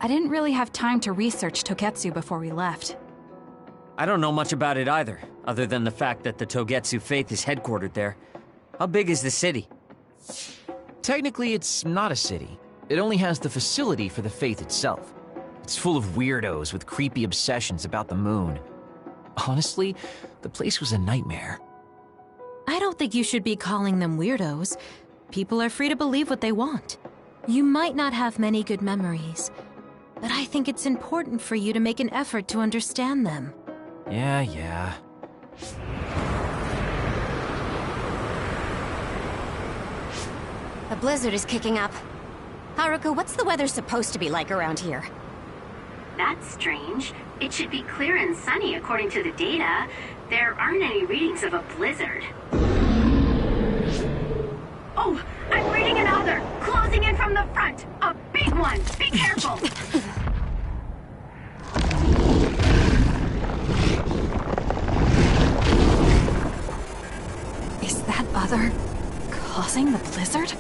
I didn't really have time to research Togestu before we left. I don't know much about it either, other than the fact that the Togestu faith is headquartered there. How big is the city? Technically, it's not a city. It only has the facility for the faith itself. It's full of weirdos with creepy obsessions about the moon. Honestly, the place was a nightmare. I don't think you should be calling them weirdos. People are free to believe what they want. You might not have many good memories, but I think it's important for you to make an effort to understand them. Yeah. A blizzard is kicking up. Haruka, what's the weather supposed to be like around here? That's strange. It should be clear and sunny according to the data. There aren't any readings of a blizzard. Oh, I'm reading another! Closing in from the front! A big one! Be careful! Is that other causing the blizzard?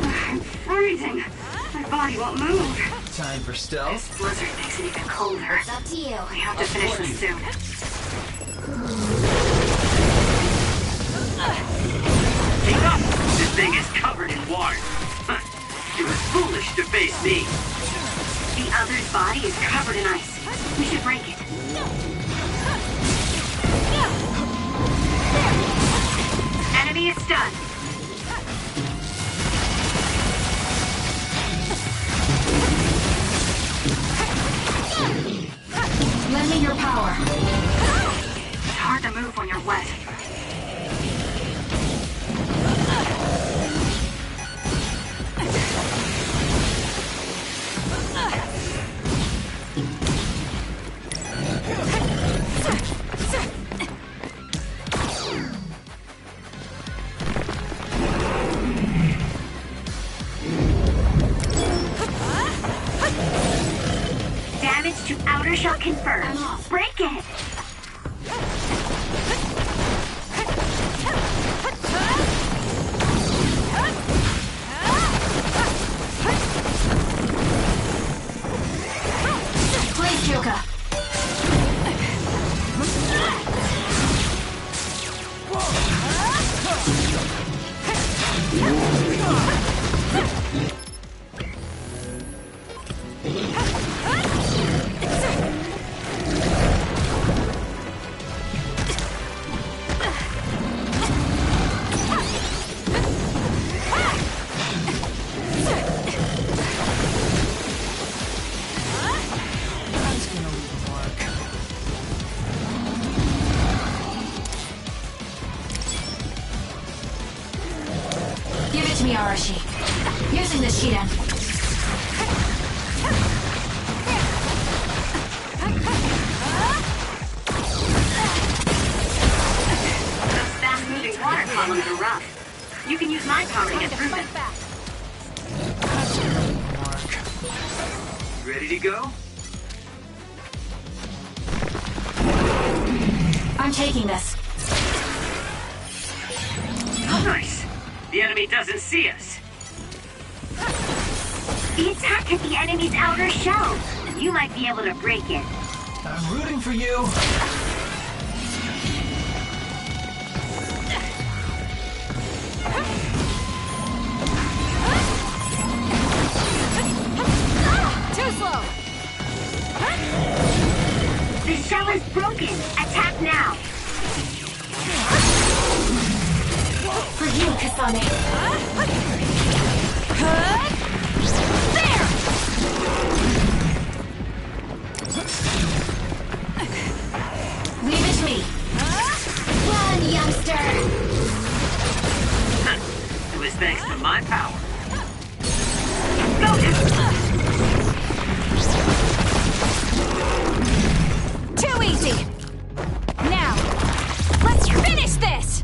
I'm freezing. My body won't move. Time for stealth. This blizzard makes it even colder. It's up to you. We have to finish this soon. Keep up! This thing is covered in water. It was foolish to face me. The other's body is covered in ice. We should break it. Enemy is stunned. Lend me your power. It's hard to move when you're wet. Damage to outer shell confirmed. Break it! Please, Yuka. Give it to me, Arashi. Using the Shiden. Those fast-moving water columns are rough. You can use my power to get through them. Ready to go? I'm taking this. Nice. The enemy doesn't see us. The attack hit the enemy's outer shell. You might be able to break it. I'm rooting for you. Too slow! The shell is broken. Attack now. For you, Kasane. There! Leave it to me. Run, youngster! It was thanks to my power. Go! Too easy! Now, let's finish this!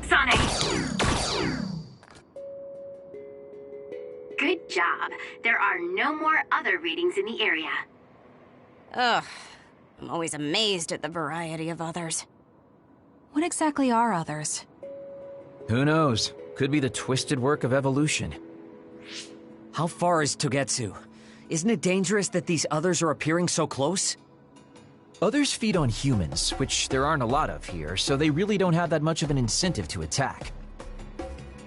Sonic! Good job. There are no more other readings in the area. Ugh. I'm always amazed at the variety of others. What exactly are others? Who knows? Could be the twisted work of evolution. How far is Togetsu? Isn't it dangerous that these others are appearing so close? Others feed on humans, which there aren't a lot of here, so they really don't have that much of an incentive to attack.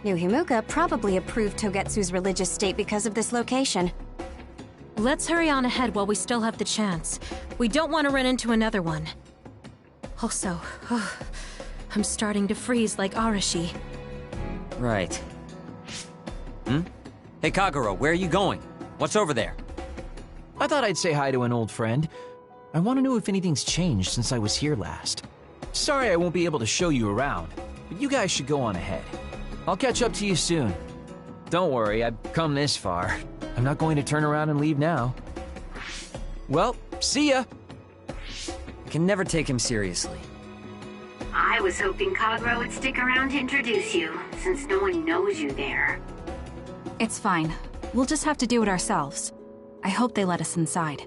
New Himuka probably approved Togetsu's religious state because of this location. Let's hurry on ahead while we still have the chance. We don't want to run into another one. Also, I'm starting to freeze like Arashi. Right. Hey Kagero, where are you going? What's over there? I thought I'd say hi to an old friend. I want to know if anything's changed since I was here last. Sorry I won't be able to show you around, but you guys should go on ahead. I'll catch up to you soon. Don't worry, I've come this far. I'm not going to turn around and leave now. Well, see ya! I can never take him seriously. I was hoping Kagero would stick around to introduce you, since no one knows you there. It's fine. We'll just have to do it ourselves. I hope they let us inside.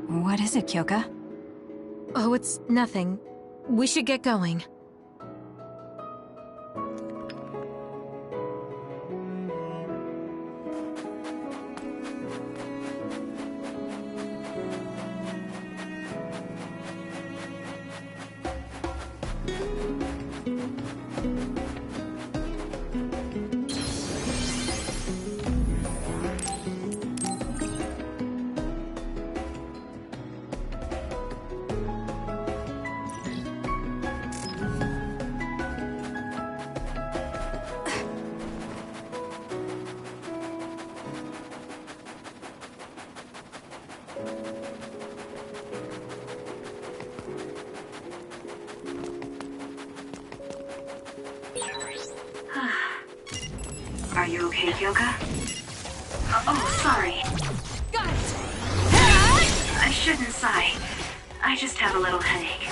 What is it, Kyoka? Oh, it's nothing. We should get going. Are you okay, Kyoka? Oh, sorry. Got it! I shouldn't sigh. I just have a little headache.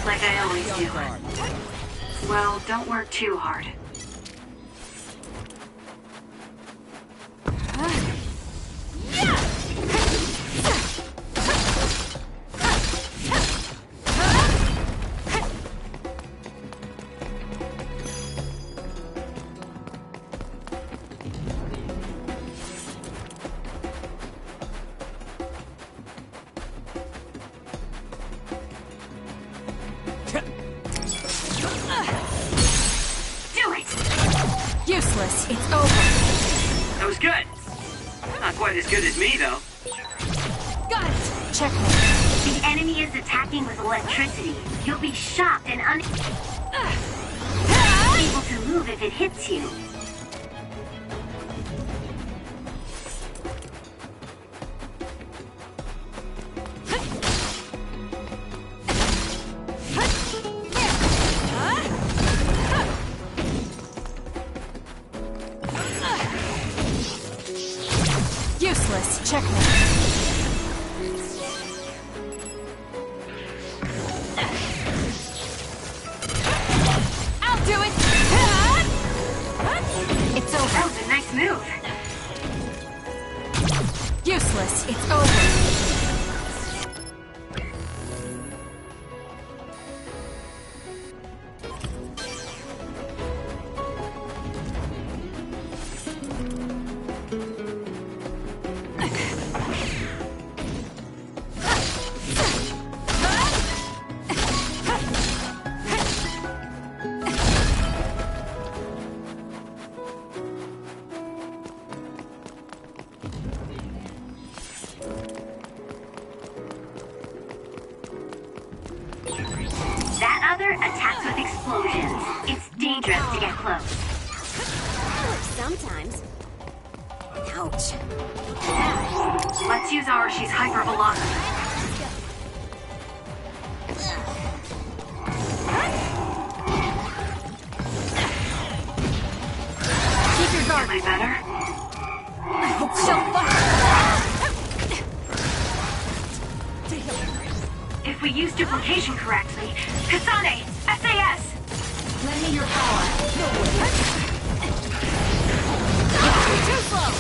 Like I always do. Well, don't work too hard. Useless. It's over. That was good. Not quite as good as me, though. Got it. Checkmate. The enemy is attacking with electricity. You'll be shocked and unable to move if it hits you. Useless. Checkmate. I'll do it. It's over. That was a nice move. Useless. It's over. That other attacks with explosions. It's dangerous to get close. Sometimes. Ouch. Let's use Arashi's hypervelocity. Keep your guard. Am I better? I hope so. If we use duplication correctly, Kasane, SAS! Lend me your power. Too slow.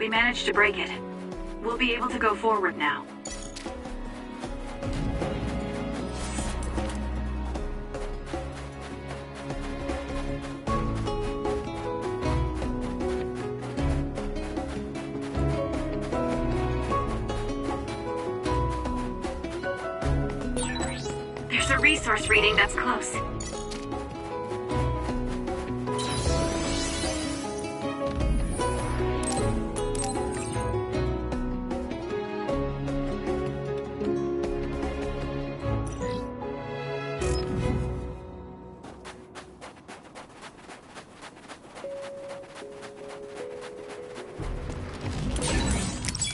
we managed to break it. We'll be able to go forward now. There's a resource reading that's close.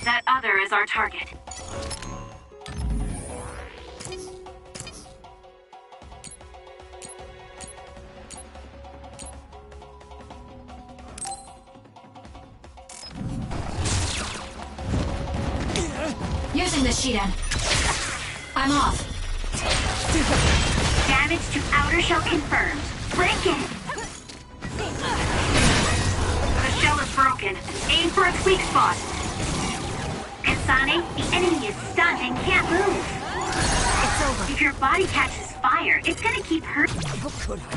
That other is our target. Using the Shidan. I'm off. Damage to outer shell confirmed. Break it! The shell is broken. Aim for its weak spot. Kasane, the enemy is stunned and can't move. It's over. If your body catches fire, it's gonna keep hurting. How could I?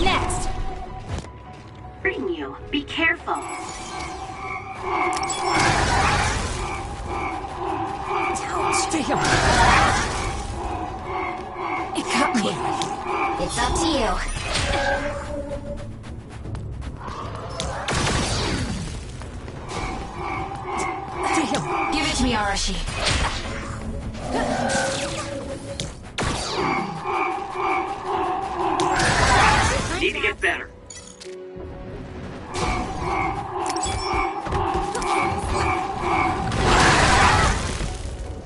Next. Hurting you. Be careful. Damn. It got me. It's up to you. Damn. Give it to me, Arashi. Need to get better.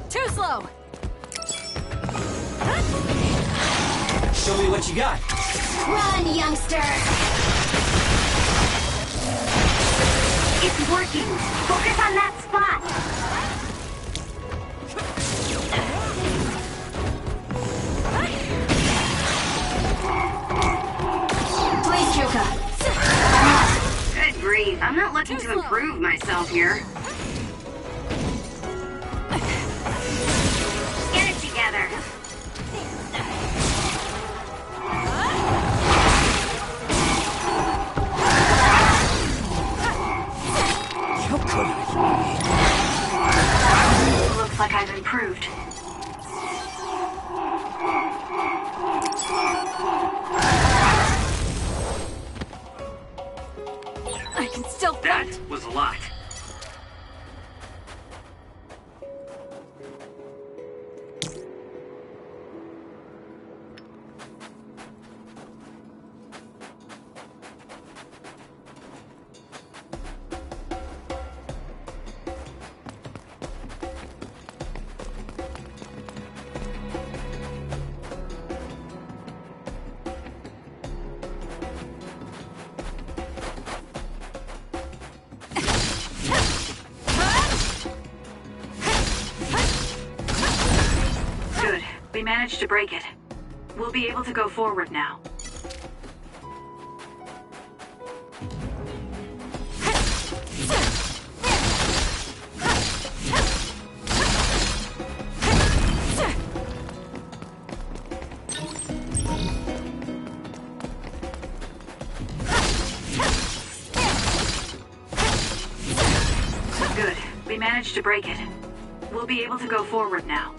Too slow. Show me what you got. Run, youngster. It's working. Focus on that spot. Please, Kyoka. Good grief. I'm not looking to improve myself here. Get it together. How could I? Looks like I've improved. I can still That fight. was a lot. Good. We managed to break it. We'll be able to go forward now. Good. We managed to break it. We'll be able to go forward now.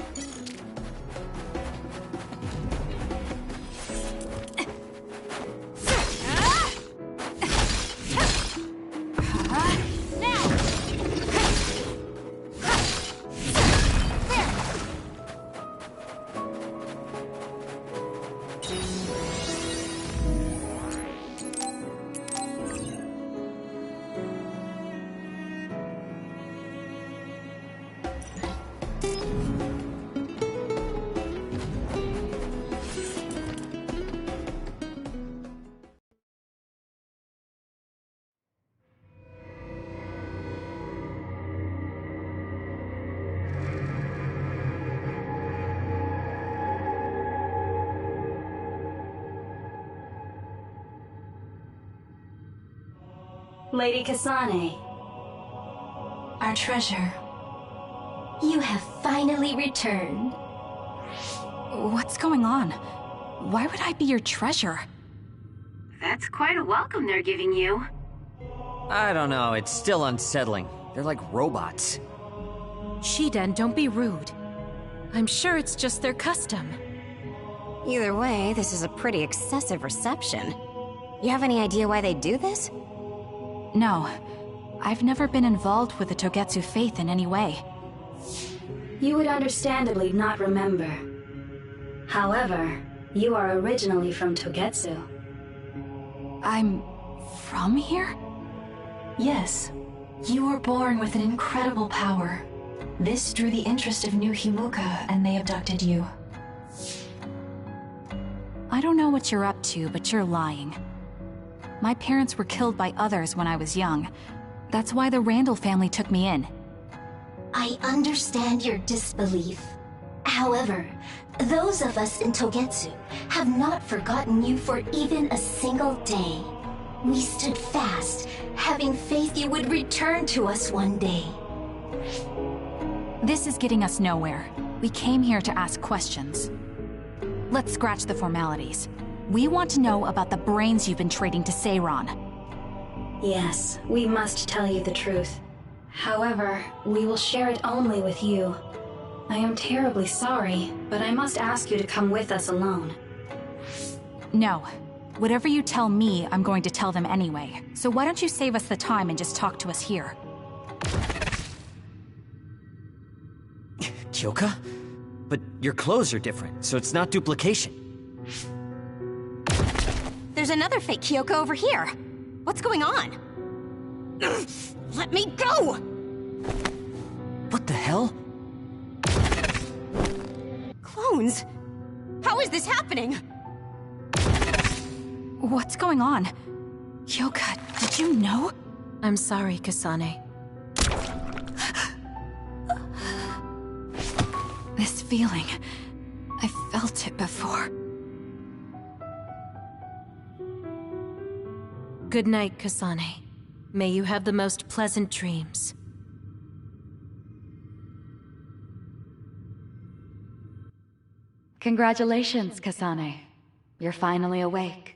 Lady Kasane. Our treasure. You have finally returned. What's going on? Why would I be your treasure? That's quite a welcome they're giving you. I don't know, it's still unsettling. They're like robots. Shiden, don't be rude. I'm sure it's just their custom. Either way, this is a pretty excessive reception. You have any idea why they do this? No. I've never been involved with the Togetsu faith in any way. You would understandably not remember. However, you are originally from Togetsu. I'm from here? Yes. You were born with an incredible power. This drew the interest of New Himuka, and they abducted you. I don't know what you're up to, but you're lying. My parents were killed by others when I was young. That's why the Randall family took me in. I understand your disbelief. However, those of us in Togetsu have not forgotten you for even a single day. We stood fast, having faith you would return to us one day. This is getting us nowhere. We came here to ask questions. Let's scratch the formalities. We want to know about the brains you've been trading to Seiron. Yes, we must tell you the truth. However, we will share it only with you. I am terribly sorry, but I must ask you to come with us alone. No. Whatever you tell me, I'm going to tell them anyway. So why don't you save us the time and just talk to us here? Kyoka? But your clothes are different, so it's not duplication. There's another fake Kyoko over here. What's going on? Let me go! What the hell? Clones? How is this happening? What's going on? Kyoka, did you know? I'm sorry, Kasane. This feeling, I felt it before. Good night, Kasane. May you have the most pleasant dreams. Congratulations, Kasane. You're finally awake.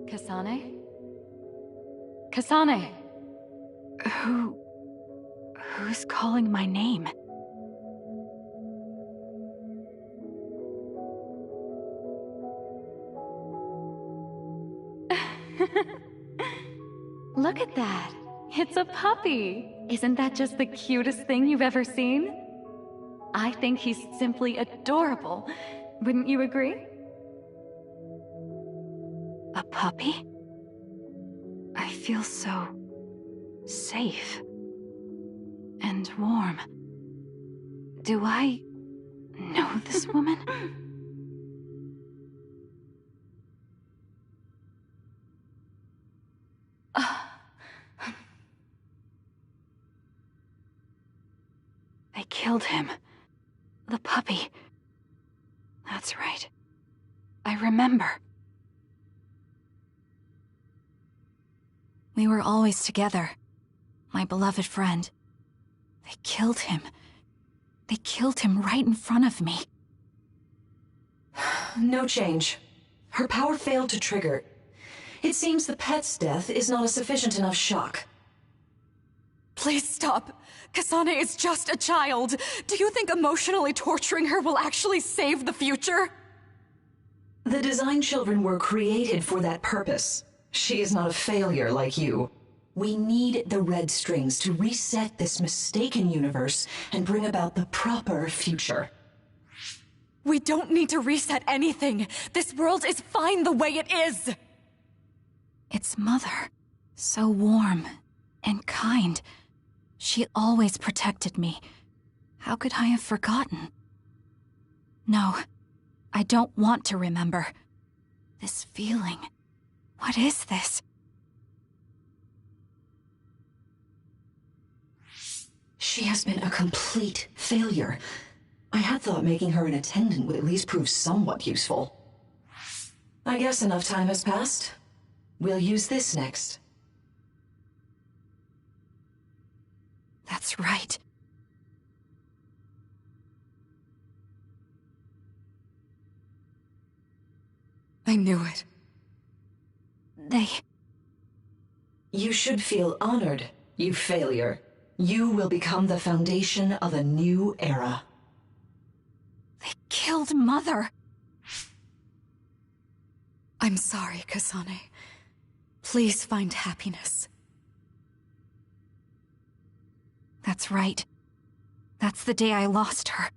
Kasane? Kasane! Who's calling my name? Look at that. It's a puppy. Isn't that just the cutest thing you've ever seen? I think he's simply adorable. Wouldn't you agree? A puppy? I feel so safe and warm. Do I know this woman? They killed him. The puppy. That's right. I remember. We were always together. My beloved friend. They killed him. They killed him right in front of me. No change. Her power failed to trigger. It seems the pet's death is not a sufficient enough shock. Please stop. Kasane is just a child. Do you think emotionally torturing her will actually save the future? The design children were created for that purpose. She is not a failure like you. We need the red strings to reset this mistaken universe and bring about the proper future. We don't need to reset anything. This world is fine the way it is. It's Mother. So warm and kind. She always protected me. How could I have forgotten? No, I don't want to remember. This feeling. What is this? She has been a complete failure. I had thought making her an attendant would at least prove somewhat useful. I guess enough time has passed. We'll use this next. That's right. I knew it. You should feel honored, you failure. You will become the foundation of a new era. They killed Mother! I'm sorry, Kasane. Please find happiness. That's right. That's the day I lost her.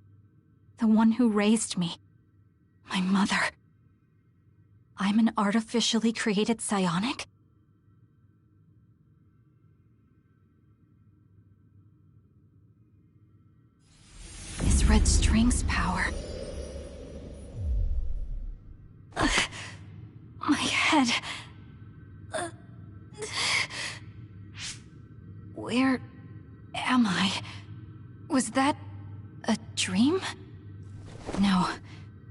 The one who raised me. My mother. I'm an artificially created psionic? This red string's power. My head. Where am I? Was that a dream? No,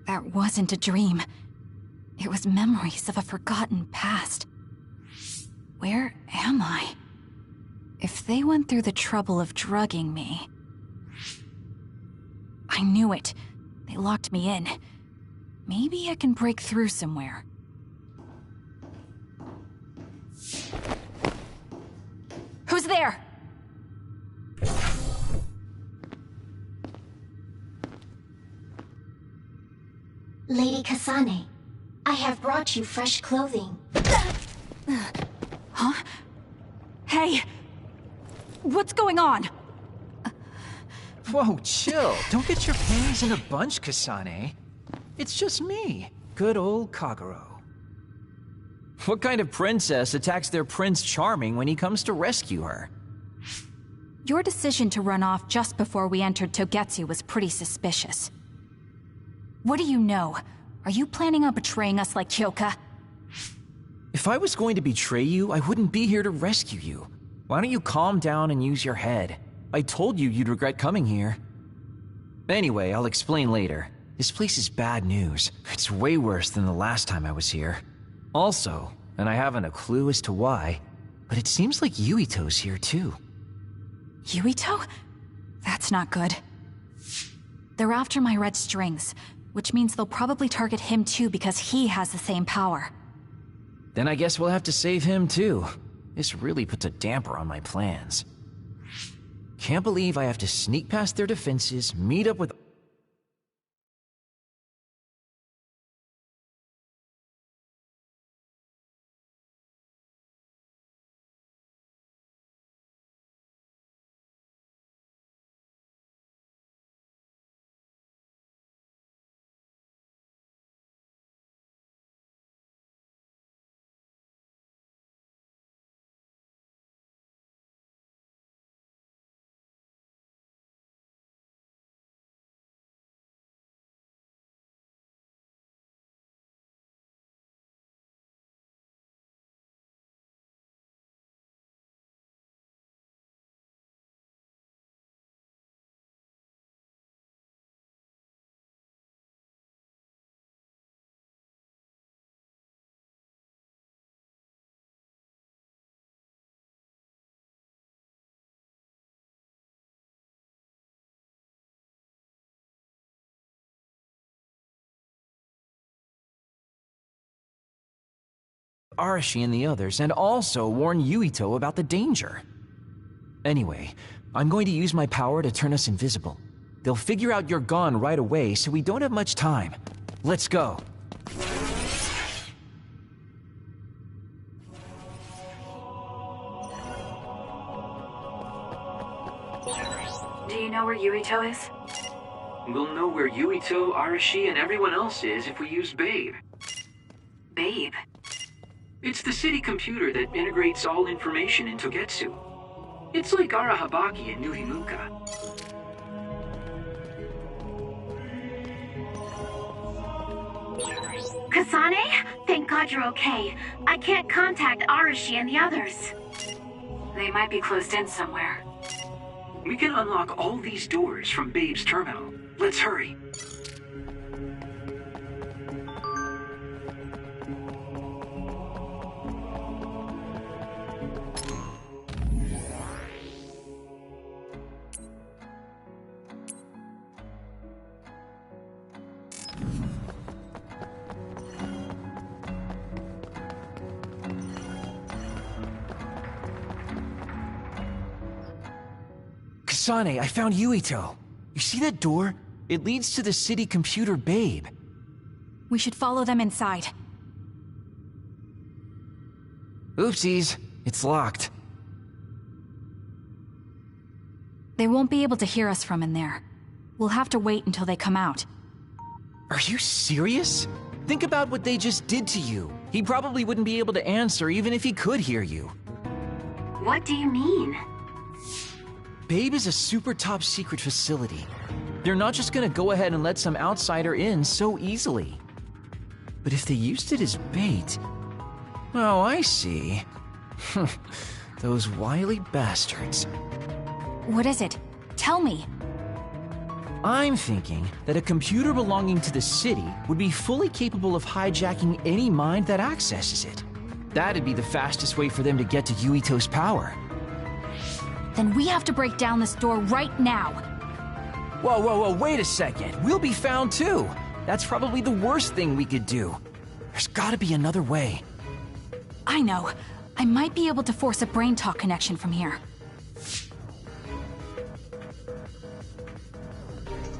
that wasn't a dream. It was memories of a forgotten past. Where am I? If they went through the trouble of drugging me... I knew it. They locked me in. Maybe I can break through somewhere. Who's there? Lady Kasane, I have brought you fresh clothing. Huh? Hey! What's going on? Whoa, chill. Don't get your panties in a bunch, Kasane. It's just me, good old Kagero. What kind of princess attacks their Prince Charming when he comes to rescue her? Your decision to run off just before we entered Togestu was pretty suspicious. What do you know? Are you planning on betraying us like Kyoka? If I was going to betray you, I wouldn't be here to rescue you. Why don't you calm down and use your head? I told you you'd regret coming here. Anyway, I'll explain later. This place is bad news. It's way worse than the last time I was here. Also, and I haven't a clue as to why, but it seems like Yuito's here too. Yuito? That's not good. They're after my red strings, which means they'll probably target him too because he has the same power. Then I guess we'll have to save him too. This really puts a damper on my plans. Can't believe I have to sneak past their defenses, meet up with... Arashi and the others, and also warn Yuito about the danger. Anyway, I'm going to use my power to turn us invisible. They'll figure out you're gone right away, so we don't have much time. Let's go. Do you know where Yuito is? We'll know where Yuito, Arashi, and everyone else is if we use Babe. Babe? It's the city computer that integrates all information in Togestu. It's like Arahabaki in New Himuka. Kasane? Thank God you're okay. I can't contact Arashi and the others. They might be closed in somewhere. We can unlock all these doors from Babe's terminal. Let's hurry. Kasane, I found Yuito. You see that door? It leads to the city computer Babe. We should follow them inside. Oopsies, it's locked. They won't be able to hear us from in there. We'll have to wait until they come out. Are you serious? Think about what they just did to you. He probably wouldn't be able to answer even if he could hear you. What do you mean? Babe is a super top secret facility. They're not just gonna go ahead and let some outsider in so easily. But if they used it as bait... Oh, I see. Those wily bastards. What is it? Tell me. I'm thinking that a computer belonging to the city would be fully capable of hijacking any mind that accesses it. That'd be the fastest way for them to get to Yuito's power. Then we have to break down this door right now. Whoa, wait a second. We'll be found too. That's probably the worst thing we could do. There's gotta be another way. I know. I might be able to force a brain talk connection from here.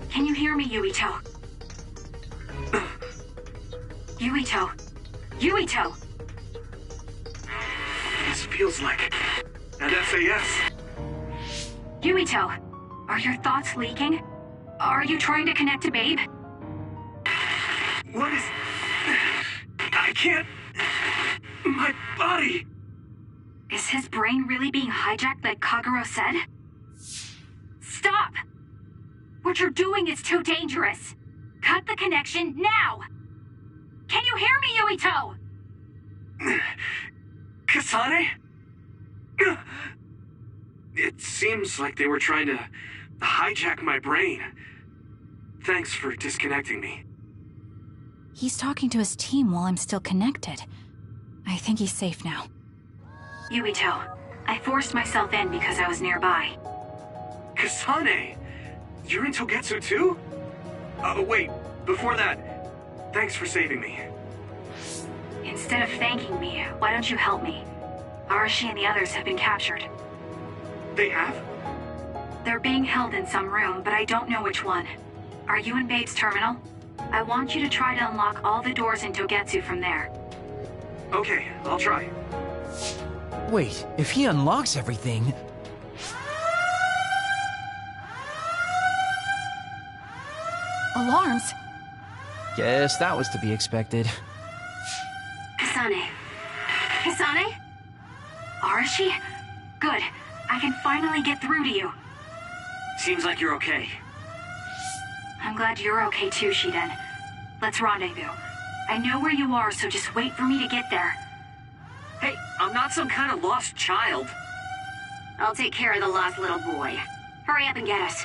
Can you hear me, Yuito? Yuito! Yuito! This feels like an SAS. Yuito! Are your thoughts leaking? Are you trying to connect to Babe? What is... I can't... My body... Is his brain really being hijacked like Kagero said? Stop! What you're doing is too dangerous. Cut the connection now! Can you hear me, Yuito? Kasane? It seems like they were trying to hijack my brain. Thanks for disconnecting me. He's talking to his team while I'm still connected. I think he's safe now. Yuito, I forced myself in because I was nearby. Kasane! You're in Togestu too? Wait, before that, thanks for saving me. Instead of thanking me, why don't you help me? Arashi and the others have been captured. They have? They're being held in some room, but I don't know which one. Are you in Babe's terminal? I want you to try to unlock all the doors in Togetsu from there. Okay, I'll try. Wait, if he unlocks everything... Alarms? Guess that was to be expected. Kasane. Kasane? Arashi? Good. I can finally get through to you. Seems like you're okay. I'm glad you're okay too, Shiden. Let's rendezvous. I know where you are, so just wait for me to get there. Hey, I'm not some kind of lost child. I'll take care of the lost little boy. Hurry up and get us.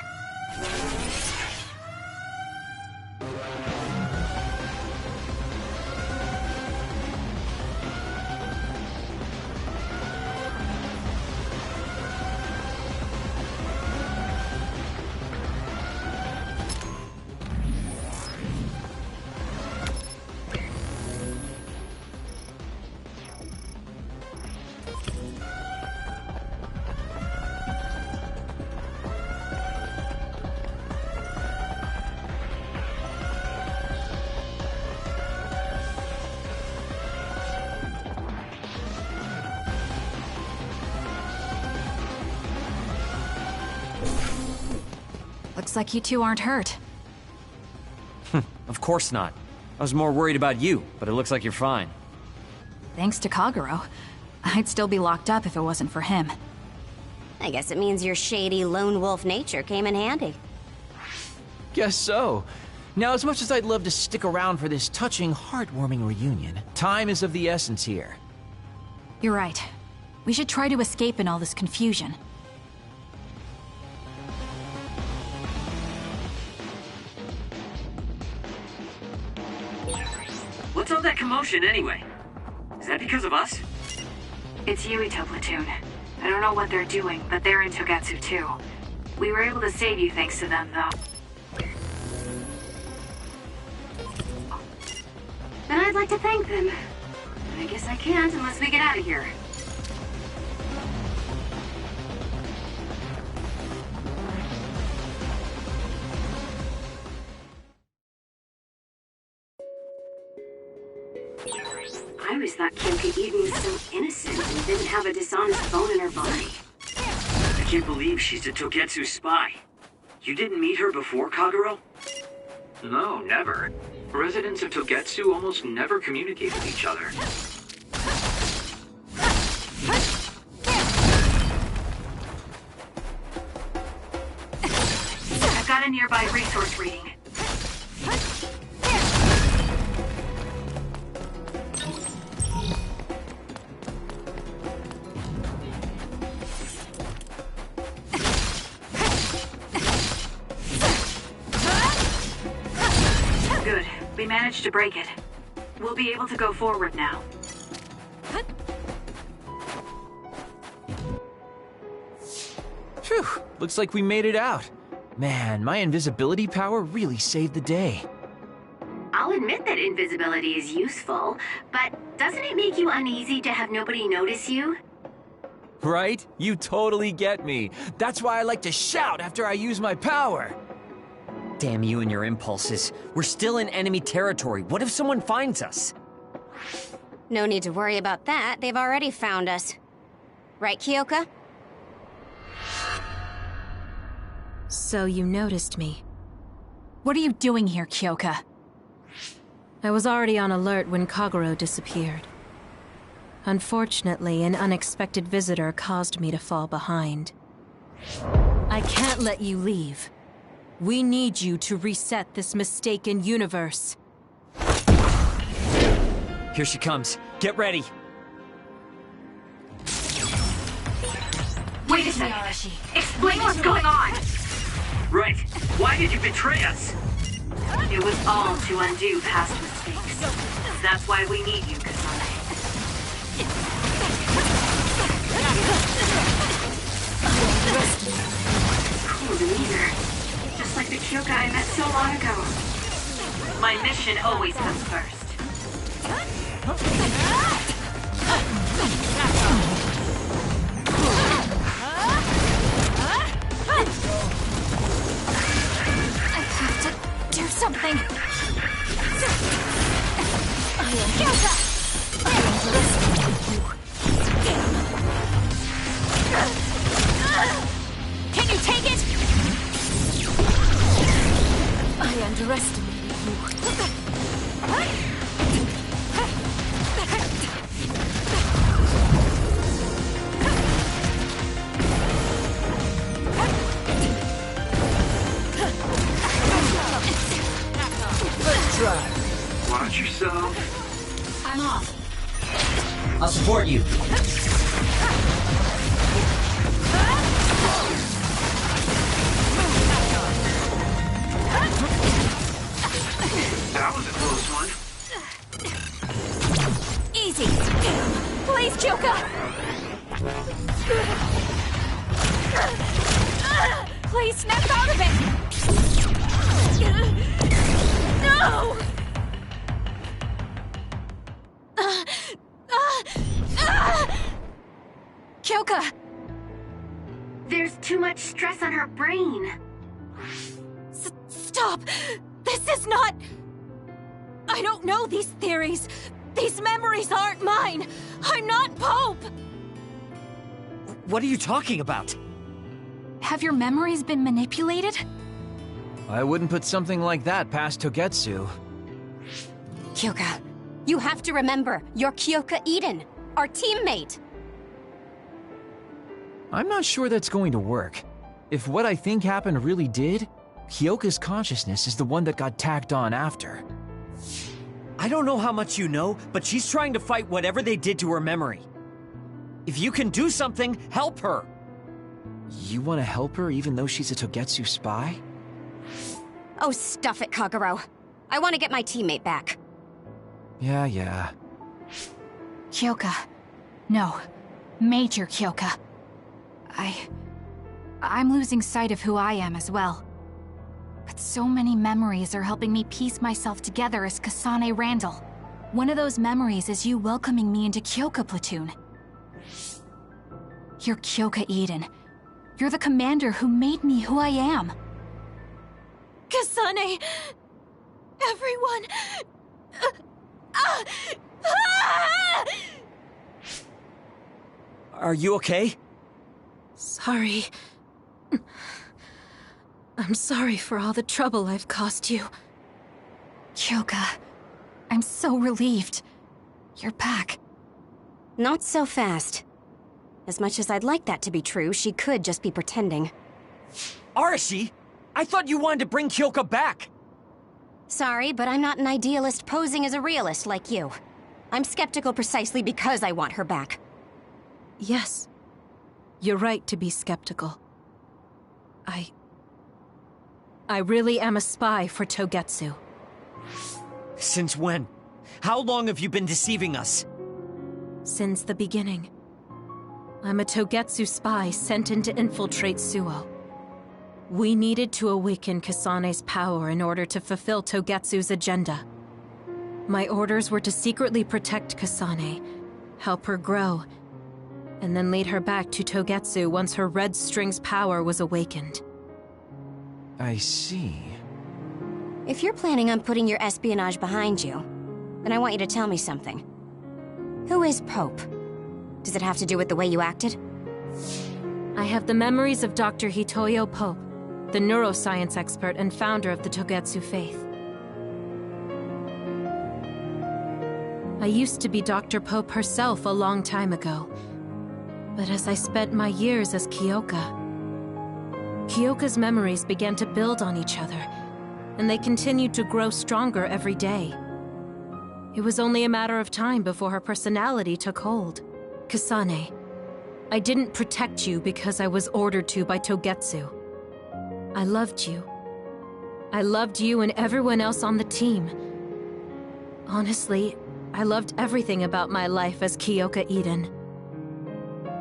Looks like you two aren't hurt. Of course not. I was more worried about you, but it looks like you're fine. Thanks to Kagero. I'd still be locked up if it wasn't for him. I guess it means your shady lone wolf nature came in handy. Guess so. Now, as much as I'd love to stick around for this touching, heartwarming reunion, time is of the essence here. You're right. We should try to escape in all this confusion. What's all that commotion anyway? Is that because of us? It's Yuito Platoon. I don't know what they're doing, but they're in Togetsu too. We were able to save you thanks to them, though. Then I'd like to thank them. I guess I can't unless we get out of here. I always thought Kyoka Eden was so innocent and didn't have a dishonest bone in her body. I can't believe she's a Togetsu spy. You didn't meet her before, Kagero? No, never. Residents of Togetsu almost never communicate with each other. I've got a nearby resource reading. Good. We managed to break it. We'll be able to go forward now. Phew, looks like we made it out. Man, my invisibility power really saved the day. I'll admit that invisibility is useful, but doesn't it make you uneasy to have nobody notice you? Right? You totally get me. That's why I like to shout after I use my power. Damn you and your impulses. We're still in enemy territory. What if someone finds us? No need to worry about that. They've already found us. Right, Kyoka? So you noticed me. What are you doing here, Kyoka? I was already on alert when Kagero disappeared. Unfortunately, an unexpected visitor caused me to fall behind. I can't let you leave. We need you to reset this mistaken universe. Here she comes. Get ready. Wait a second. Explain what's going on. Right. Why did you betray us? It was all to undo past mistakes. That's why we need you, Kasane. Cool demeanor. Just like the Kyoka I met so long ago. My mission always comes first. I have to do something. I am Kyoka! Can you take it? I underestimated you. Let's try. Watch yourself. I'm off. I'll support you. That was a close one. Easy. Please, Kyoka. Please snap out of it. No! Kyoka! There's too much stress on her brain. Stop! This is not... I don't know these theories. These memories aren't mine. I'm not Pope! What are you talking about? Have your memories been manipulated? I wouldn't put something like that past Togetsu. Kyoka, you have to remember, you're Kyoka Eden, our teammate. I'm not sure that's going to work. If what I think happened really did, Kyoka's consciousness is the one that got tacked on after. I don't know how much you know, but she's trying to fight whatever they did to her memory. If you can do something, help her! You want to help her even though she's a Togetsu spy? Oh, stuff it, Kagero. I want to get my teammate back. Yeah. Kyoka. No. Major Kyoka. I'm losing sight of who I am as well. But so many memories are helping me piece myself together as Kasane Randall. One of those memories is you welcoming me into Kyoka Platoon. You're Kyoka Eden. You're the commander who made me who I am. Kasane! Everyone! Are you okay? Sorry. I'm sorry for all the trouble I've caused you. Kyoka, I'm so relieved. You're back. Not so fast. As much as I'd like that to be true, she could just be pretending. Arashi! I thought you wanted to bring Kyoka back! Sorry, but I'm not an idealist posing as a realist like you. I'm skeptical precisely because I want her back. Yes. You're right to be skeptical. I really am a spy for Togetsu. Since when? How long have you been deceiving us? Since the beginning. I'm a Togetsu spy sent in to infiltrate Suo. We needed to awaken Kasane's power in order to fulfill Togetsu's agenda. My orders were to secretly protect Kasane, help her grow, and then lead her back to Togetsu once her red string's power was awakened. I see. If you're planning on putting your espionage behind you, then I want you to tell me something. Who is Pope? Does it have to do with the way you acted? I have the memories of Dr. Hitoyo Pope, the neuroscience expert and founder of the Togetsu faith. I used to be Dr. Pope herself a long time ago. But as I spent my years as Kyoka, Kyoka's memories began to build on each other, and they continued to grow stronger every day. It was only a matter of time before her personality took hold. Kasane, I didn't protect you because I was ordered to by Togetsu. I loved you. I loved you and everyone else on the team. Honestly, I loved everything about my life as Kyoka Eden.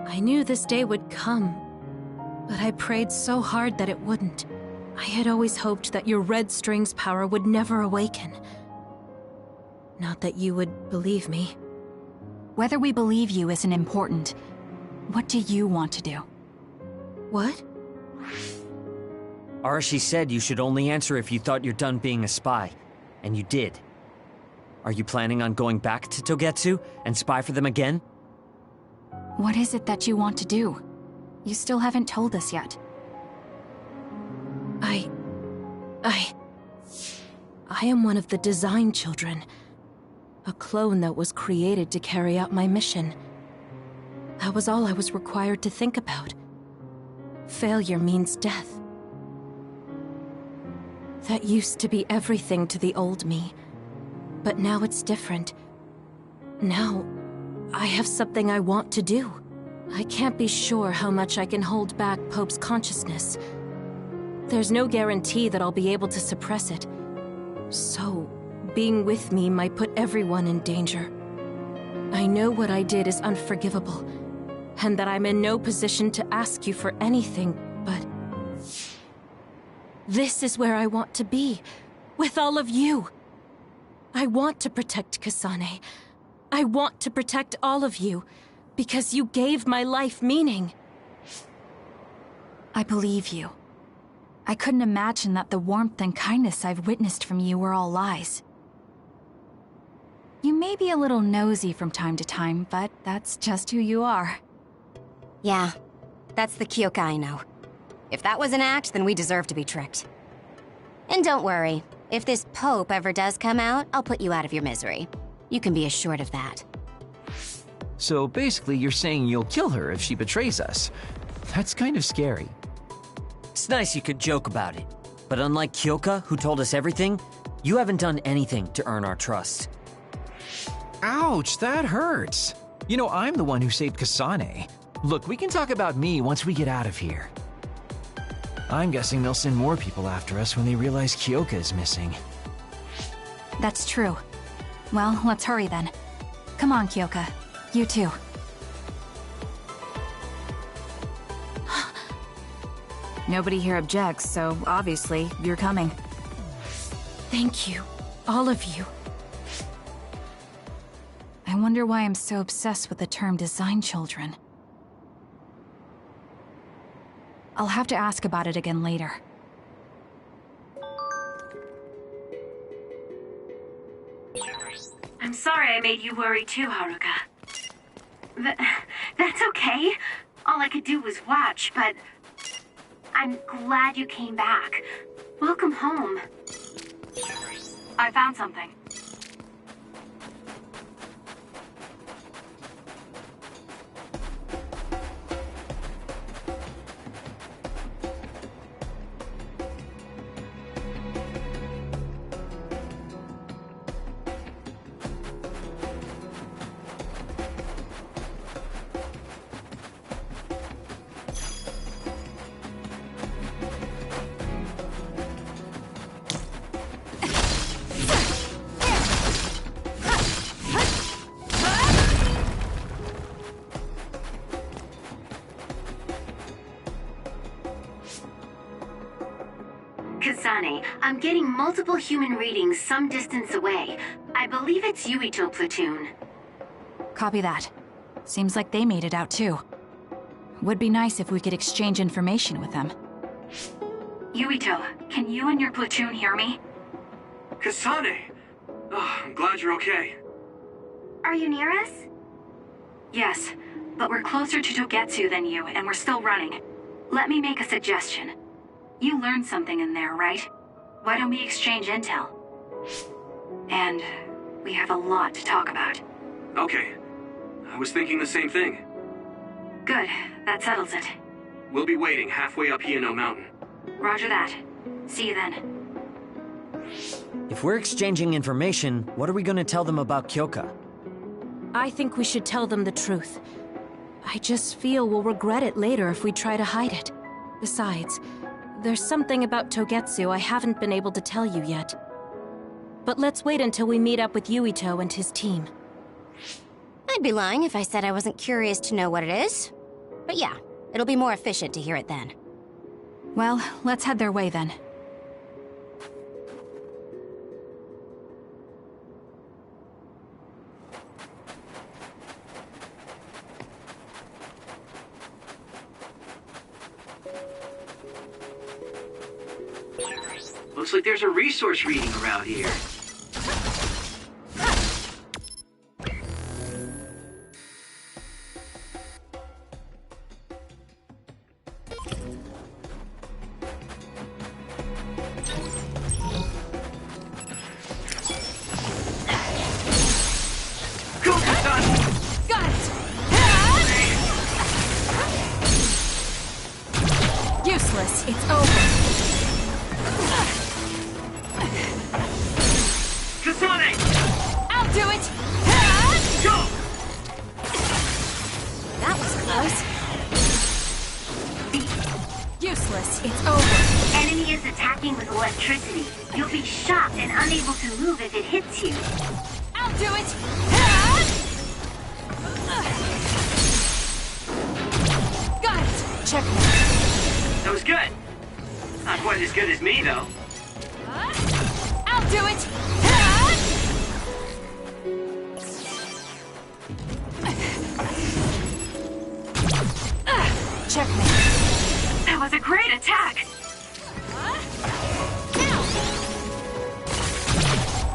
I knew this day would come, but I prayed so hard that it wouldn't. I had always hoped that your red string's power would never awaken. Not that you would believe me. Whether we believe you isn't important. What do you want to do? What? Arashi said you should only answer if you thought you're done being a spy, and you did. Are you planning on going back to Togetsu and spy for them again? What is it that you want to do? You still haven't told us yet. I am one of the design children. A clone that was created to carry out my mission. That was all I was required to think about. Failure means death. That used to be everything to the old me. But now it's different. Now, I have something I want to do. I can't be sure how much I can hold back Pope's consciousness. There's no guarantee that I'll be able to suppress it. So, being with me might put everyone in danger. I know what I did is unforgivable, and that I'm in no position to ask you for anything, but... this is where I want to be, with all of you. I want to protect Kasane. I want to protect all of you, because you gave my life meaning. I believe you. I couldn't imagine that the warmth and kindness I've witnessed from you were all lies. You may be a little nosy from time to time, but that's just who you are. Yeah, that's the Kyoka I know. If that was an act, then we deserve to be tricked. And don't worry, if this Pope ever does come out, I'll put you out of your misery. You can be assured of that. So basically you're saying you'll kill her if she betrays us. That's kind of scary. It's nice you could joke about it, but unlike Kyoka, who told us everything, you haven't done anything to earn our trust. Ouch, that hurts. You know, I'm the one who saved Kasane. Look, we can talk about me once we get out of here. I'm guessing they'll send more people after us when they realize Kyoka is missing. That's true. Well, let's hurry then. Come on, Kyoka. You too. Nobody here objects, so obviously, you're coming. Thank you. All of you. I wonder why I'm so obsessed with the term design children. I'll have to ask about it again later. I'm sorry I made you worry too, Haruka. That's okay. All I could do was watch, but I'm glad you came back. Welcome home. I found something. Kasane, I'm getting multiple human readings some distance away. I believe it's Yuito platoon. Copy that. Seems like they made it out too. Would be nice if we could exchange information with them. Yuito, can you and your platoon hear me? Kasane! Oh, I'm glad you're okay. Are you near us? Yes, but we're closer to Togetsu than you, and we're still running. Let me make a suggestion. You learned something in there, right? Why don't we exchange intel? And we have a lot to talk about. Okay. I was thinking the same thing. Good, that settles it. We'll be waiting halfway up Hino Mountain. Roger that. See you then. If we're exchanging information, what are we gonna tell them about Kyoka? I think we should tell them the truth. I just feel we'll regret it later if we try to hide it. Besides, there's something about Togetsu I haven't been able to tell you yet. But let's wait until we meet up with Yuito and his team. I'd be lying if I said I wasn't curious to know what it is. But yeah, it'll be more efficient to hear it then. Well, let's head their way then. Looks like there's a resource reading around here. Useless. It's over. Kasane! I'll do it! Go! That was close. Useless. It's over. Enemy is attacking with electricity. You'll be shocked and unable to move if it hits you. I'll do it! Got it! Checkmate. That was good. Not quite as good as me, though. I'll do it! Checkmate. That was a great attack!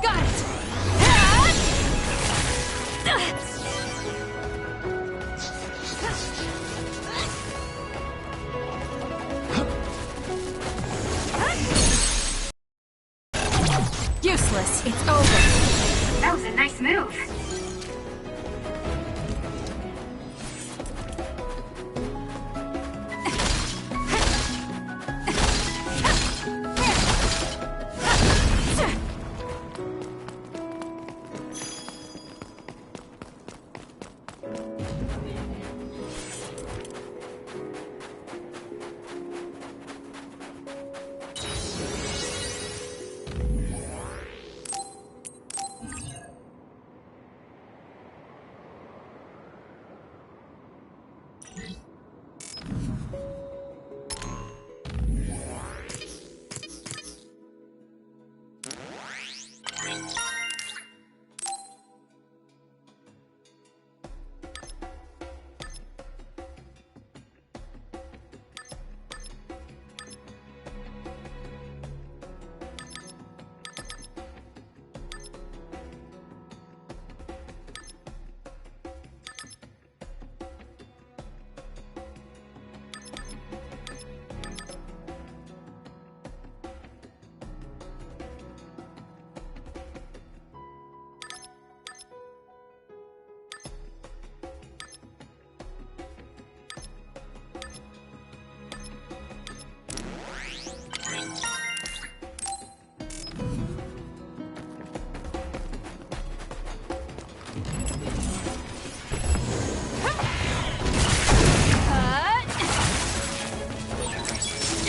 Got it! Useless. It's over. That was a nice move.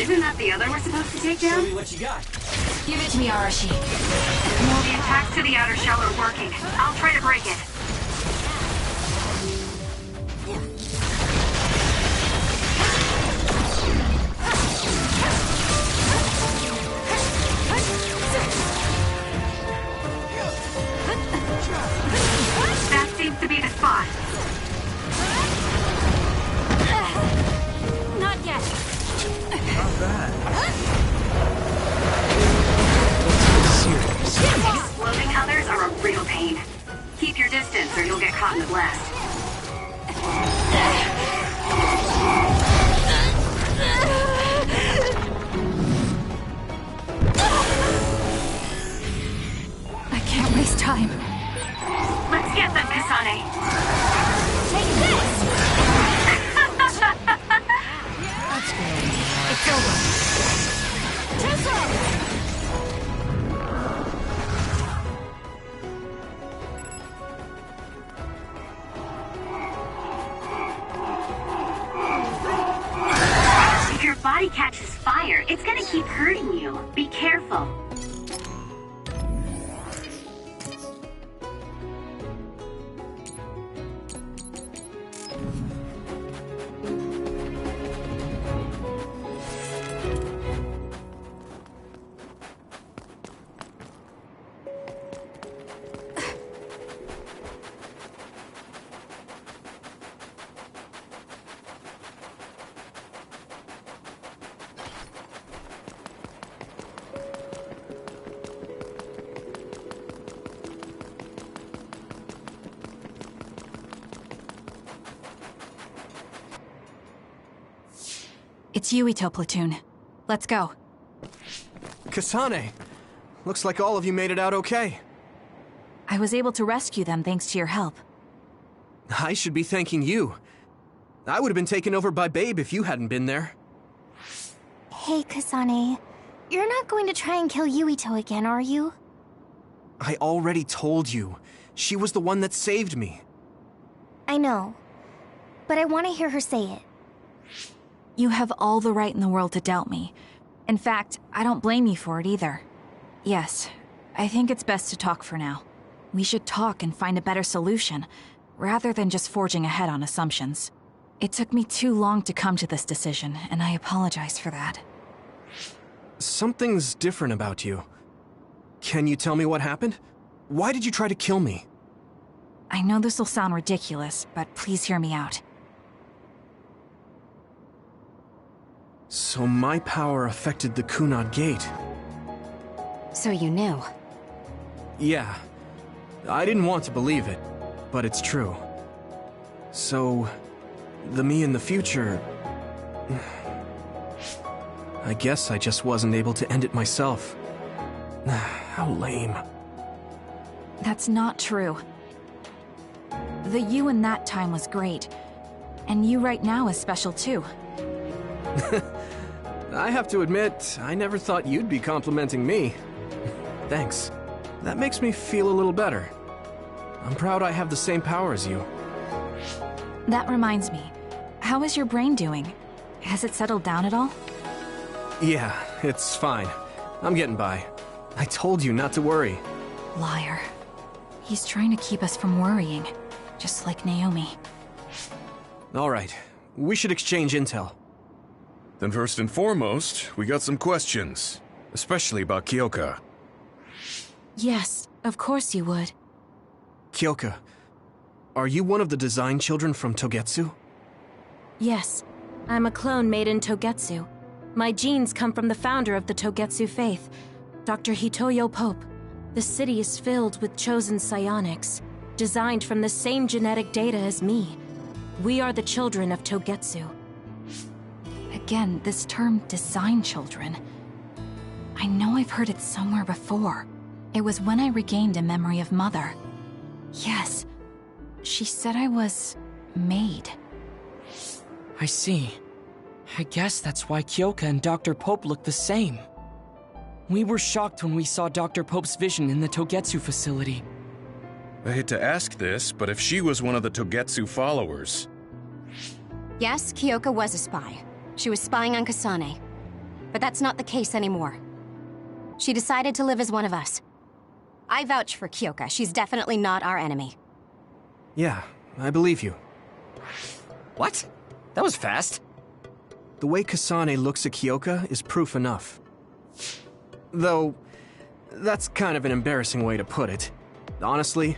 Isn't that the other we're supposed to take down? Show me what you got. Give it to me, Arashi. The attacks to the outer shell are working. I'll try to break it. That seems to be the spot. Not yet. Not bad. Exploding others are a real pain. Keep your distance or you'll get caught in the blast. I can't waste time. Let's get them, Kasane. Take this! That's good. It's over. Tissel! If your body catches fire, it's gonna keep hurting you. Be careful. It's Yuito platoon. Let's go. Kasane! Looks like all of you made it out okay. I was able to rescue them thanks to your help. I should be thanking you. I would have been taken over by Babe if you hadn't been there. Hey, Kasane. You're not going to try and kill Yuito again, are you? I already told you. She was the one that saved me. I know. But I want to hear her say it. You have all the right in the world to doubt me. In fact, I don't blame you for it either. Yes, I think it's best to talk for now. We should talk and find a better solution, rather than just forging ahead on assumptions. It took me too long to come to this decision, and I apologize for that. Something's different about you. Can you tell me what happened? Why did you try to kill me? I know this will sound ridiculous, but please hear me out. So my power affected the Kunad Gate. So you knew? Yeah. I didn't want to believe it, but it's true. So, the me in the future... I guess I just wasn't able to end it myself. How lame. That's not true. The you in that time was great, and you right now is special too. I have to admit, I never thought you'd be complimenting me. Thanks. That makes me feel a little better. I'm proud I have the same power as you. That reminds me, how is your brain doing? Has it settled down at all? Yeah, it's fine. I'm getting by. I told you not to worry. Liar. He's trying to keep us from worrying, just like Naomi. All right, we should exchange intel. Then first and foremost, we got some questions, especially about Kyoka. Yes, of course you would. Kyoka, are you one of the design children from Togestu? Yes, I'm a clone made in Togetsu. My genes come from the founder of the Togetsu faith, Dr. Hitoyo Pope. The city is filled with chosen psionics, designed from the same genetic data as me. We are the children of Togetsu. Again, this term, design children. I know I've heard it somewhere before. It was when I regained a memory of Mother. Yes, she said I was... made. I see. I guess that's why Kyoka and Dr. Pope look the same. We were shocked when we saw Dr. Pope's vision in the Togetsu facility. I hate to ask this, but if she was one of the Togetsu followers... Yes, Kyoka was a spy. She was spying on Kasane. but that's not the case anymore. She decided to live as one of us. I vouch for Kyoka. She's definitely not our enemy. Yeah, I believe you. What? That was fast. The way Kasane looks at Kyoka is proof enough. Though, that's kind of an embarrassing way to put it. Honestly,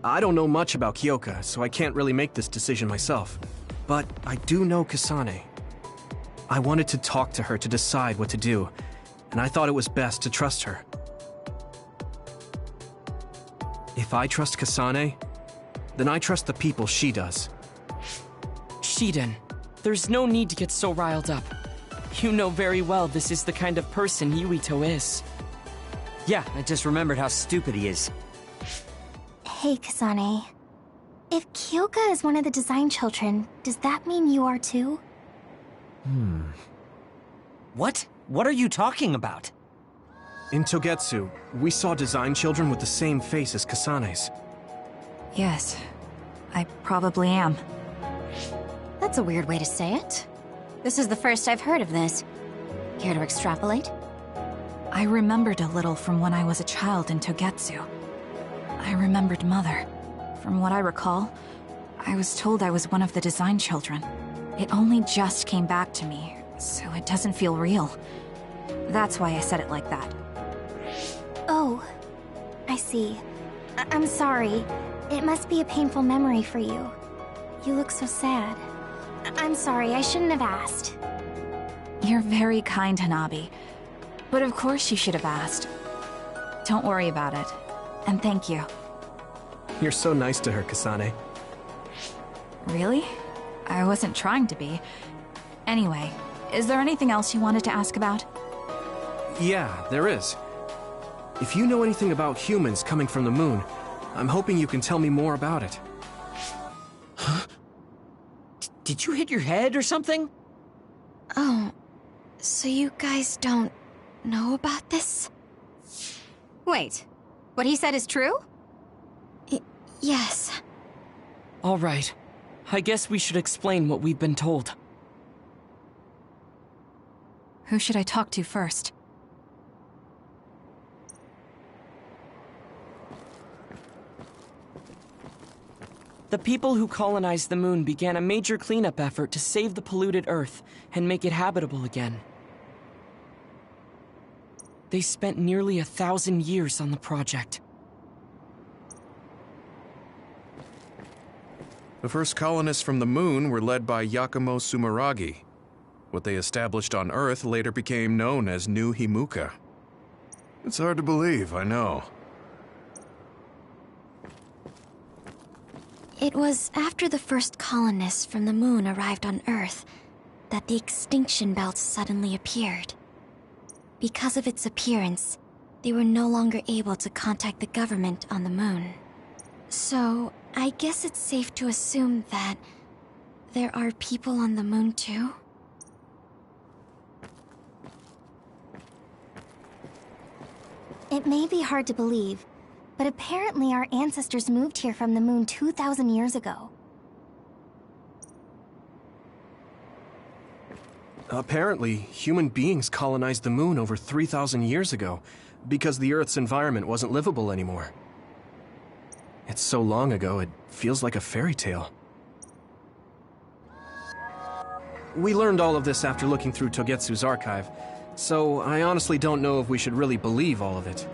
I don't know much about Kyoka, so I can't really make this decision myself. But I do know Kasane. I wanted to talk to her to decide what to do, and I thought it was best to trust her. If I trust Kasane, then I trust the people she does. Shiden, there's no need to get so riled up. You know very well this is the kind of person Yuito is. Yeah, I just remembered how stupid he is. Hey, Kasane. If Kyoka is one of the design children, does that mean you are too? What? What are you talking about? In Togetsu, we saw design children with the same face as Kasane's. Yes, I probably am. That's a weird way to say it. This is the first I've heard of this. Care to extrapolate? I remembered a little from when I was a child in Togetsu. I remembered Mother. From what I recall, I was told I was one of the design children. It only just came back to me, so it doesn't feel real. That's why I said it like that. Oh, I see. I'm sorry. It must be a painful memory for you. You look so sad. I'm sorry, I shouldn't have asked. You're very kind, Hanabi. But of course you should have asked. Don't worry about it. And thank you. You're so nice to her, Kasane. Really? I wasn't trying to be. Anyway, is there anything else you wanted to ask about? Yeah, there is. If you know anything about humans coming from the moon, I'm hoping you can tell me more about it. Huh? Did you hit your head or something? Oh, so you guys don't know about this? Wait, what he said is true? Yes. All right. I guess we should explain what we've been told. Who should I talk to first? The people who colonized the moon began a major cleanup effort to save the polluted Earth and make it habitable again. They spent nearly 1,000 years on the project. The first colonists from the moon were led by Yakumo Sumeragi. What they established on Earth later became known as New Himuka. It's hard to believe, I know. It was after the first colonists from the moon arrived on Earth that the extinction belt suddenly appeared. Because of its appearance, they were no longer able to contact the government on the moon. So, I guess it's safe to assume that there are people on the moon too? It may be hard to believe, but apparently our ancestors moved here from the moon 2,000 years ago. Apparently, human beings colonized the moon over 3,000 years ago, because the Earth's environment wasn't livable anymore. It's so long ago, it feels like a fairy tale. We learned all of this after looking through Togetsu's archive, so I honestly don't know if we should really believe all of it.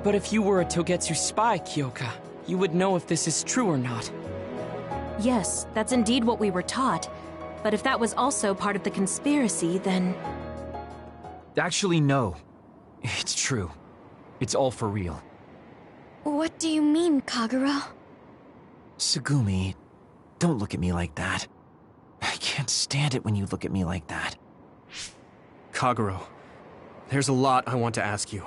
But if you were a Togetsu spy, Kyoka, you would know if this is true or not. Yes, that's indeed what we were taught. But if that was also part of the conspiracy, then... Actually, no. It's true. It's all for real. What do you mean, Kagura? Tsugumi, don't look at me like that. I can't stand it when you look at me like that. Kaguro, there's a lot I want to ask you.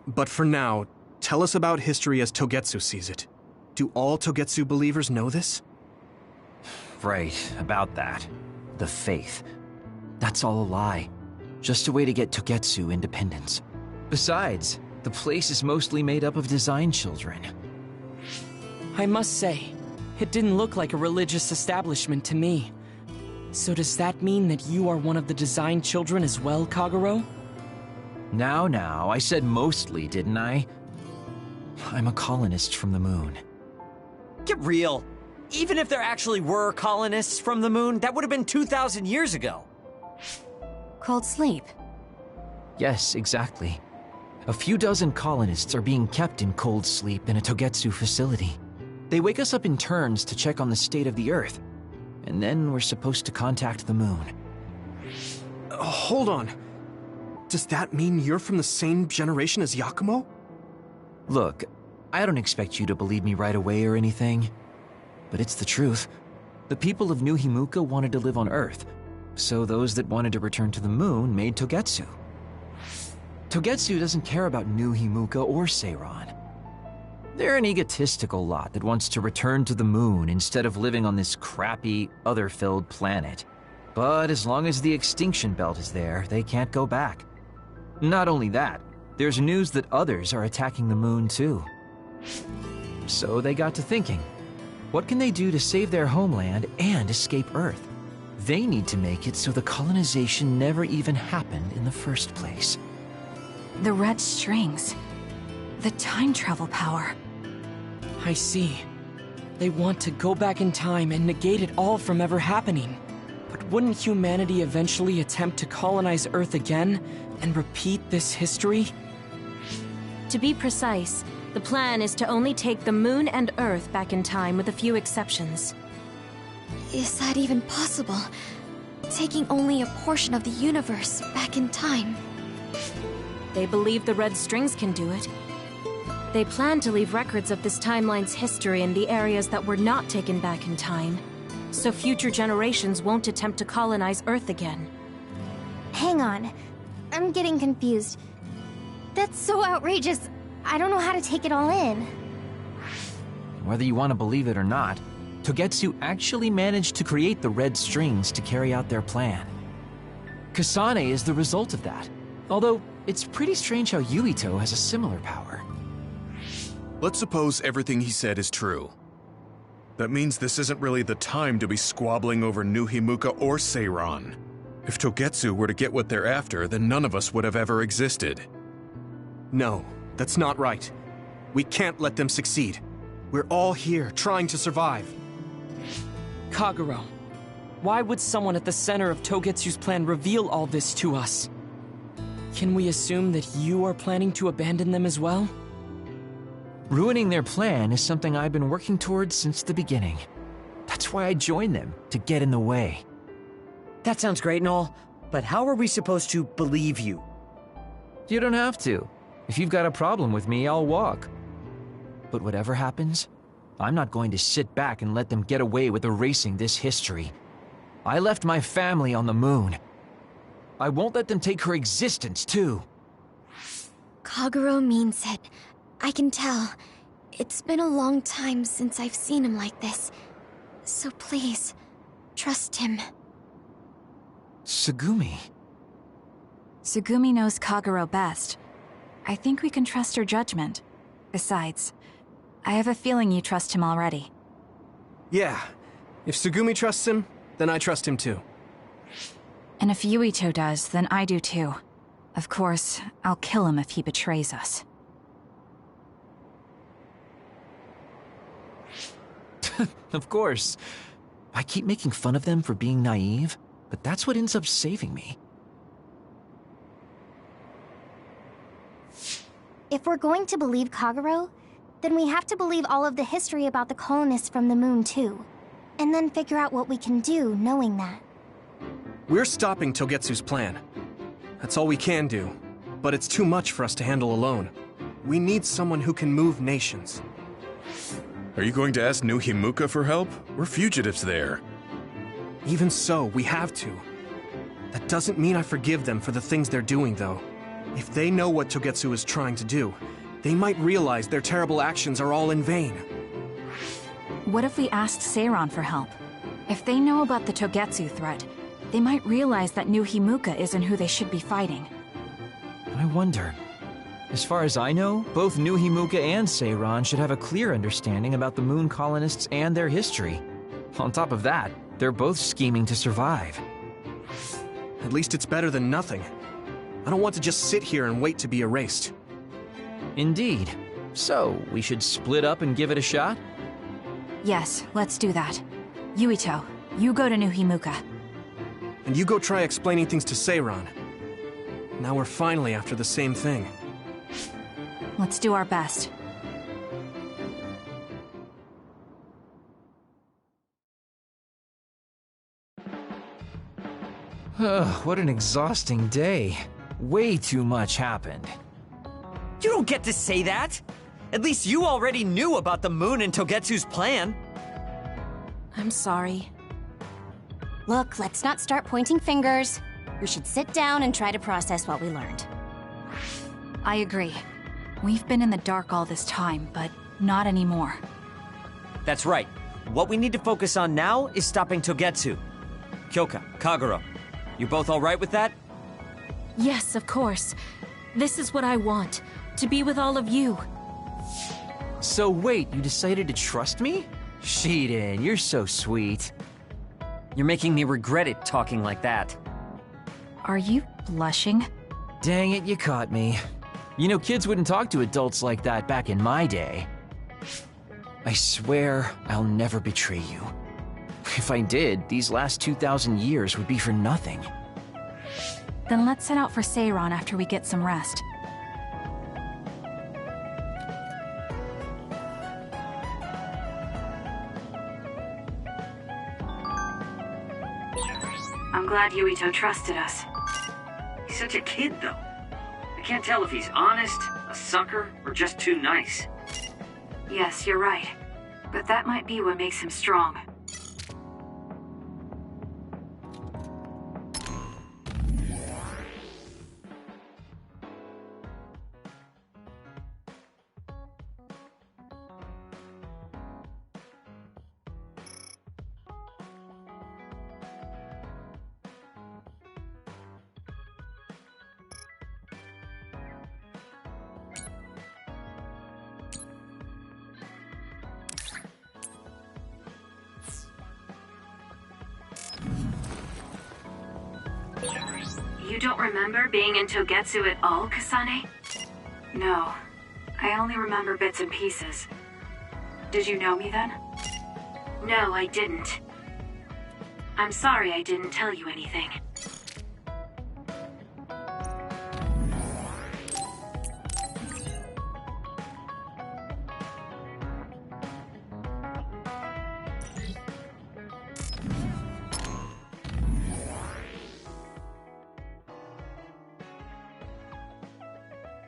But for now, tell us about history as Togetsu sees it. Do all Togetsu believers know this? Right, about that. The faith. That's all a lie. Just a way to get Togetsu independence. Besides, the place is mostly made up of design children. I must say, it didn't look like a religious establishment to me. So does that mean that you are one of the design children as well, Kagero? Now, I said mostly, didn't I? I'm a colonist from the moon. Get real. Even if there actually were colonists from the moon, that would have been 2,000 years ago. Cold sleep. Yes, exactly. A few dozen colonists are being kept in cold sleep in a Togetsu facility. They wake us up in turns to check on the state of the Earth, and then we're supposed to contact the moon. Hold on. Does that mean you're from the same generation as Yakumo? Look, I don't expect you to believe me right away or anything, but it's the truth. The people of New Himuka wanted to live on Earth, so those that wanted to return to the moon made Togetsu. Togetsu doesn't care about New Himuka or Seiran. They're an egotistical lot that wants to return to the moon instead of living on this crappy, other-filled planet. But as long as the extinction belt is there, they can't go back. Not only that, there's news that others are attacking the moon too. So they got to thinking, what can they do to save their homeland and escape Earth? They need to make it so the colonization never even happened in the first place. The red strings. The time travel power. I see. They want to go back in time and negate it all from ever happening. But wouldn't humanity eventually attempt to colonize Earth again and repeat this history? To be precise, the plan is to only take the moon and Earth back in time with a few exceptions. Is that even possible? Taking only a portion of the universe back in time? They believe the red strings can do it. They plan to leave records of this timeline's history in the areas that were not taken back in time, so future generations won't attempt to colonize Earth again. Hang on. I'm getting confused. That's so outrageous. I don't know how to take it all in. Whether you want to believe it or not, Togetsu actually managed to create the red strings to carry out their plan. Kasane is the result of that, although it's pretty strange how Yuito has a similar power. Let's suppose everything he said is true. That means this isn't really the time to be squabbling over New Himuka or Seiran. If Togetsu were to get what they're after, then none of us would have ever existed. No, that's not right. We can't let them succeed. We're all here, trying to survive. Kagero, why would someone at the center of Togetsu's plan reveal all this to us? Can we assume that you are planning to abandon them as well? Ruining their plan is something I've been working towards since the beginning. That's why I joined them, to get in the way. That sounds great and all, but how are we supposed to believe you? You don't have to. If you've got a problem with me, I'll walk. But whatever happens, I'm not going to sit back and let them get away with erasing this history. I left my family on the moon. I won't let them take her existence, too. Kagero means it. I can tell. It's been a long time since I've seen him like this. So please, trust him. Tsugumi. Tsugumi knows Kagero best. I think we can trust her judgment. Besides, I have a feeling you trust him already. Yeah. If Tsugumi trusts him, then I trust him too. And if Yuito does, then I do too. Of course, I'll kill him if he betrays us. Of course. I keep making fun of them for being naive, but that's what ends up saving me. If we're going to believe Kagero, then we have to believe all of the history about the colonists from the moon too. And then figure out what we can do knowing that. We're stopping Togetsu's plan. That's all we can do. But it's too much for us to handle alone. We need someone who can move nations. Are you going to ask New Himuka for help? We're fugitives there. Even so, we have to. That doesn't mean I forgive them for the things they're doing, though. If they know what Togetsu is trying to do, they might realize their terrible actions are all in vain. What if we asked Seiran for help? If they know about the Togetsu threat, they might realize that New Himuka isn't who they should be fighting. I wonder. As far as I know, both New Himuka and Seiran should have a clear understanding about the moon colonists and their history. On top of that, They're both scheming to survive. At least it's better than nothing. I don't want to just sit here and wait to be erased. Indeed. So, we should split up and give it a shot? Yes, let's do that. Yuito, you go to New Himuka. And you go try explaining things to Seiran. Now we're finally after the same thing. Let's do our best. What an exhausting day. Way too much happened. You don't get to say that! At least you already knew about the moon and Togetsu's plan. I'm sorry. Look, let's not start pointing fingers. We should sit down and try to process what we learned. I agree. We've been in the dark all this time, but not anymore. That's right. What we need to focus on now is stopping Togetsu. Kyoka, Kagero, you both alright with that? Yes, of course. This is what I want, to be with all of you. So wait, you decided to trust me? Shiden, you're so sweet. You're making me regret it talking like that. Are you blushing? Dang it, you caught me. You know, kids wouldn't talk to adults like that back in my day. I swear I'll never betray you. If I did, these last 2,000 years would be for nothing. Then let's set out for Seiran after we get some rest. I'm glad Yuito trusted us. He's such a kid, though. I can't tell if he's honest, a sucker, or just too nice. Yes, you're right. But that might be what makes him strong. You don't remember being in Togetsu at all, Kasane? No. I only remember bits and pieces. Did you know me then? No, I didn't. I'm sorry I didn't tell you anything.